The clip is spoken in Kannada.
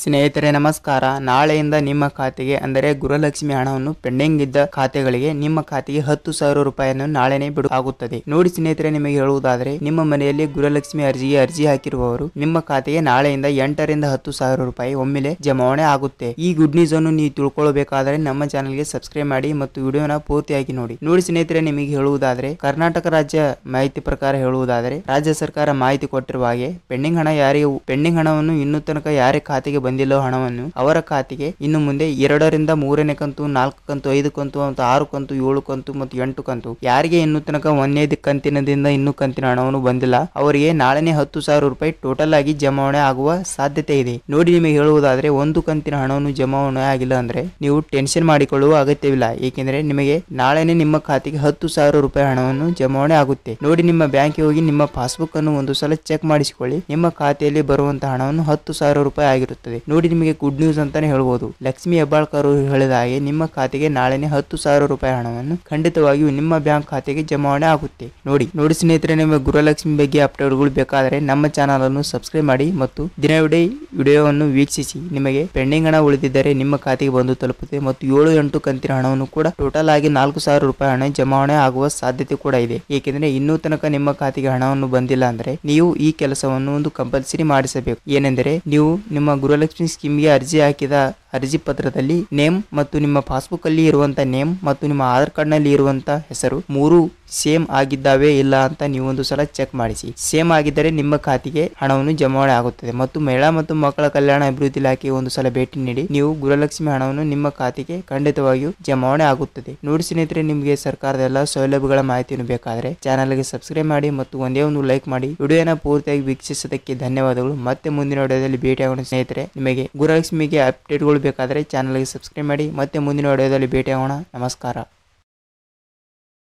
ಸ್ನೇಹಿತರೆ ನಮಸ್ಕಾರ. ನಾಳೆಯಿಂದ ನಿಮ್ಮ ಖಾತೆಗೆ ಅಂದರೆ ಗೃಹಲಕ್ಷ್ಮಿ ಹಣವನ್ನು ಪೆಂಡಿಂಗ್ ಇದ್ದ ಖಾತೆಗಳಿಗೆ ನಿಮ್ಮ ಖಾತೆಗೆ 10,000 ರೂಪಾಯಿಯನ್ನು ನಾಳೆನೇ ಬಿಡುಗಡೆ. ನೋಡಿ ಸ್ನೇಹಿತರೆ, ನಿಮಗೆ ಹೇಳುವುದಾದರೆ ನಿಮ್ಮ ಮನೆಯಲ್ಲಿ ಗೃಹಲಕ್ಷ್ಮಿ ಅರ್ಜಿಗೆ ಅರ್ಜಿ ಹಾಕಿರುವವರು ನಿಮ್ಮ ಖಾತೆಗೆ ನಾಳೆಯಿಂದ 8ರಿಂದ 10,000 ರೂಪಾಯಿ ಒಮ್ಮೆಲೆ ಜಮಾವಣೆ ಆಗುತ್ತೆ. ಈ ಗುಡ್ ನ್ಯೂಸ್ ಅನ್ನು ನೀವು ತಿಳ್ಕೊಳ್ಳಬೇಕಾದರೆ ನಮ್ಮ ಚಾನೆಲ್ಗೆ ಸಬ್ಸ್ಕ್ರೈಬ್ ಮಾಡಿ ಮತ್ತು ವಿಡಿಯೋನ ಪೂರ್ತಿಯಾಗಿ ನೋಡಿ. ಸ್ನೇಹಿತರೆ, ನಿಮಗೆ ಹೇಳುವುದಾದರೆ ಕರ್ನಾಟಕ ರಾಜ್ಯ ಮಾಹಿತಿ ಪ್ರಕಾರ ಹೇಳುವುದಾದರೆ ರಾಜ್ಯ ಸರ್ಕಾರ ಮಾಹಿತಿ ಕೊಟ್ಟಿರುವ ಹಾಗೆ ಪೆಂಡಿಂಗ್ ಹಣವನ್ನು ಇನ್ನೂ ತನಕ ಯಾರೇ ಖಾತೆಗೆ ಬಂದಿಲ್ಲ ಹಣವನ್ನು ಅವರ ಖಾತೆಗೆ ಇನ್ನು ಮುಂದೆ 2ರಿಂದ 3ನೇ ಕಂತು, 4 ಕಂತು, 5 ಕಂತು ಮತ್ತು 6 ಕಂತು, 7 ಕಂತು ಮತ್ತು 8 ಕಂತು ಯಾರಿಗೆ ಇನ್ನೂ ತನಕ 1ನೇ ಕಂತಿನದಿಂದ ಇನ್ನೂ ಕಂತಿನ ಹಣವನ್ನು ಬಂದಿಲ್ಲ ಅವರಿಗೆ ನಾಳೆನೇ 10,000 ರೂಪಾಯಿ ಟೋಟಲ್ ಆಗಿ ಜಮಾವಣೆ ಆಗುವ ಸಾಧ್ಯತೆ ಇದೆ. ನೋಡಿ, ನಿಮಗೆ ಹೇಳುವುದಾದ್ರೆ ಒಂದು ಕಂತಿನ ಹಣವನ್ನು ಜಮಾವಣೆ ಆಗಿಲ್ಲ ಅಂದ್ರೆ ನೀವು ಟೆನ್ಷನ್ ಮಾಡಿಕೊಳ್ಳುವ ಅಗತ್ಯವಿಲ್ಲ. ಏಕೆಂದ್ರೆ ನಿಮಗೆ ನಾಳೆನೇ ನಿಮ್ಮ ಖಾತೆಗೆ 10,000 ರೂಪಾಯಿ ಹಣವನ್ನು ಜಮಾವಣೆ ಆಗುತ್ತೆ. ನೋಡಿ, ನಿಮ್ಮ ಬ್ಯಾಂಕಿಗೆ ಹೋಗಿ ನಿಮ್ಮ ಪಾಸ್ಬುಕ್ ಅನ್ನು ಒಂದು ಸಲ ಚೆಕ್ ಮಾಡಿಸಿಕೊಳ್ಳಿ. ನಿಮ್ಮ ಖಾತೆಯಲ್ಲಿ ಬರುವಂತಹ ಹಣವನ್ನು 10,000 ರೂಪಾಯಿ ಆಗಿರುತ್ತದೆ. ನೋಡಿ, ನಿಮಗೆ ಗುಡ್ ನ್ಯೂಸ್ ಅಂತಾನೆ ಹೇಳ್ಬೋದು. ಲಕ್ಷ್ಮಿ ಹೆಬ್ಬಾಳ್ಕರ್ ಹೇಳಿದ ಹಾಗೆ ನಿಮ್ಮ ಖಾತೆಗೆ ನಾಳೆನೇ 10,000 ರೂಪಾಯಿ ಹಣವನ್ನು ಖಂಡಿತವಾಗಿಯೂ ನಿಮ್ಮ ಬ್ಯಾಂಕ್ ಖಾತೆಗೆ ಜಮಾವಣೆ ಆಗುತ್ತೆ. ನೋಡಿ ಸ್ನೇಹಿತರೆ, ನಿಮಗೆ ಗೃಹಲಕ್ಷ್ಮಿ ಬಗ್ಗೆ ಅಪ್ಡೇಟ್ಗಳು ಬೇಕಾದರೆ ನಮ್ಮ ಚಾನಲ್ ಅನ್ನು ಸಬ್ಸ್ಕ್ರೈಬ್ ಮಾಡಿ ಮತ್ತು ದಿನವಿಡೀ ವಿಡಿಯೋವನ್ನು ವೀಕ್ಷಿಸಿ. ನಿಮಗೆ ಪೆಂಡಿಂಗ್ ಹಣ ಉಳಿದಿದ್ದರೆ ನಿಮ್ಮ ಖಾತೆಗೆ ಬಂದು ತಲುಪುತ್ತೆ ಮತ್ತು 7-8 ಕಂತಿನ ಹಣವನ್ನು ಕೂಡ ಟೋಟಲ್ ಆಗಿ 4,000 ರೂಪಾಯಿ ಹಣ ಜಮಾವಣೆ ಆಗುವ ಸಾಧ್ಯತೆ ಕೂಡ ಇದೆ. ಏಕೆಂದ್ರೆ ಇನ್ನೂ ತನಕ ನಿಮ್ಮ ಖಾತೆಗೆ ಹಣವನ್ನು ಬಂದಿಲ್ಲ ಅಂದ್ರೆ ನೀವು ಈ ಕೆಲಸವನ್ನು ಒಂದು ಕಂಪಲ್ಸರಿ ಮಾಡಿಸಬೇಕು. ಏನೆಂದರೆ ನೀವು ನಿಮ್ಮ ಗೃಹಲಕ್ಷ್ಮಿ ಸ್ಕೀಮ್ಗೆ ಅರ್ಜಿ ಹಾಕಿದ ಅರ್ಜಿ ಪತ್ರದಲ್ಲಿ ನೇಮ್ ಮತ್ತು ನಿಮ್ಮ ಪಾಸ್ಬುಕ್ ಅಲ್ಲಿ ಇರುವಂತ ನೇಮ್ ಮತ್ತು ನಿಮ್ಮ ಆಧಾರ್ ಕಾರ್ಡ್ ನಲ್ಲಿ ಇರುವಂತ ಹೆಸರು 3 ಸೇಮ್ ಆಗಿದ್ದಾವೆ ಇಲ್ಲ ಅಂತ ನೀವು ಒಂದು ಸಲ ಚೆಕ್ ಮಾಡಿಸಿ. ಸೇಮ್ ಆಗಿದ್ದರೆ ನಿಮ್ಮ ಖಾತೆಗೆ ಹಣವನ್ನು ಜಮಾವಣೆ ಆಗುತ್ತದೆ. ಮತ್ತು ಮಹಿಳಾ ಮತ್ತು ಮಕ್ಕಳ ಕಲ್ಯಾಣ ಅಭಿವೃದ್ಧಿ ಇಲಾಖೆಗೆ ಒಂದು ಸಲ ಭೇಟಿ ನೀಡಿ ನೀವು ಗೃಹಲಕ್ಷ್ಮಿ ಹಣವನ್ನು ನಿಮ್ಮ ಖಾತೆಗೆ ಖಂಡಿತವಾಗಿಯೂ ಜಮಾವಣೆ ಆಗುತ್ತದೆ. ನೋಡಿ ಸ್ನೇಹಿತರೆ, ನಿಮಗೆ ಸರ್ಕಾರದ ಎಲ್ಲ ಸೌಲಭ್ಯಗಳ ಮಾಹಿತಿಯನ್ನು ಬೇಕಾದರೆ ಚಾನಲ್ಗೆ ಸಬ್ಸ್ಕ್ರೈಬ್ ಮಾಡಿ ಮತ್ತು ಒಂದೇ ಒಂದು ಲೈಕ್ ಮಾಡಿ. ವಿಡಿಯೋನ ಪೂರ್ತಿಯಾಗಿ ವೀಕ್ಷಿಸೋದಕ್ಕೆ ಧನ್ಯವಾದಗಳು. ಮತ್ತೆ ಮುಂದಿನ ವಿಡಿಯೋದಲ್ಲಿ ಭೇಟಿಯಾಗೋಣ ಸ್ನೇಹಿತರೆ. ನಿಮಗೆ ಗೃಹಲಕ್ಷ್ಮಿಗೆ ಅಪ್ಡೇಟ್ಗಳು ಬೇಕಾದರೆ ಚಾನಲ್ಗೆ ಸಬ್ಸ್ಕ್ರೈಬ್ ಮಾಡಿ. ಮತ್ತೆ ಮುಂದಿನ ವಿಡಿಯೋದಲ್ಲಿ ಭೇಟಿಯಾಗೋಣ. ನಮಸ್ಕಾರ.